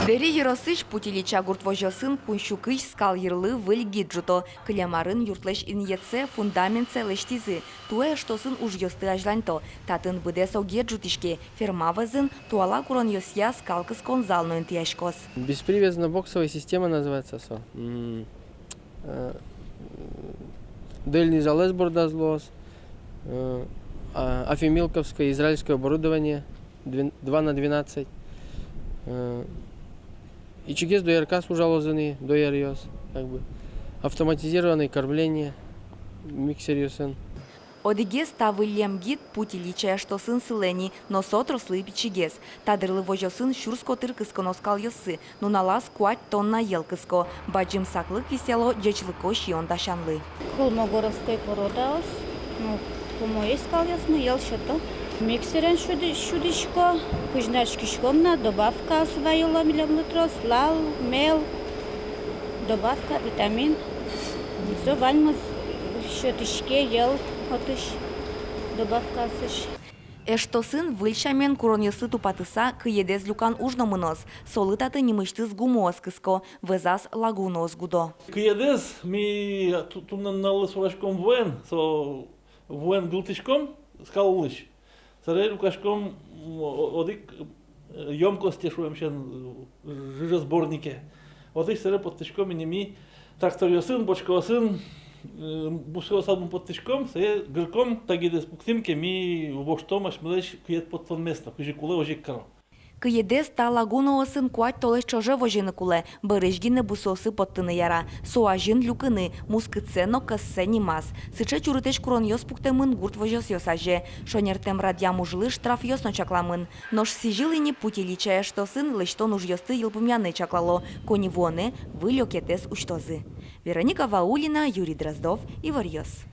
Бери Еросыч путилича гуртвожосын пунщукыч скал йырлы выльгиджуто. Клямарын юртлеш иньеце фундамент целештизы. Туэ штосын уж йосты ажланьто. Татын быдес огеджутишке. Фермавазын туала курон йосья скалкас конзалную тяжкос. Беспривязно-боксовая система называется. Дельный залез бордозлос. Афимилковское израильское оборудование 2х12. И чигез до ярка служалозаны, до ярьос, автоматизированное кормление, миксерьосын. Одигес та Вильям гид путилича штосын сылени, но сотрослы пичигес. Тадырлы вожосын шурско тыркыско носкал йосы, но налаз куать тонна елкыско. Баджим саклык висело джечлыко шион дашанлы. Холмогоровской породаос, кумо искал ясно, ел что-то. Миксерен шудишко, кужначкишкомна, добавка своила миллиметров, лал, мел, добавка витамин. Все вальма шотишке ел, хотыш, добавка сыш. Эштосын выльшамен курон йосы тупатыса кыедез люкан ужномынос. Солытаты немыштыз гумоос кыско, везас лагунос гудо. Кыедез ми тумнан налы сурашком вен гултишком скалулыш. Сарай лукашком одик емкости шуемшен жижесборнике. Одик сарай под тишком и неми тракториосын, бочковосын, бусковосын под тишком, сарай гырком тагидес пуктимке ми убоштом ашмилеш кует под фон место, кужикуле ожик каро. Кыедез та лагуносын куать толеш чоже вожины куле, бырыжгины бусосы поттыны яра, суажин люкыны, мускыцено кассе нимас. Сыче чурытеш курон йос пуктемын гурт вожос йосаже, шонертем радья мужлы штраф йосно чакламын. Нож сижилыни путиличая штосын лыштон уж йосты йылпумяны чаклало, конивоны вылёкетес учтозы. Вероника Ваулина, Юрий Дроздов, Ивар Йос.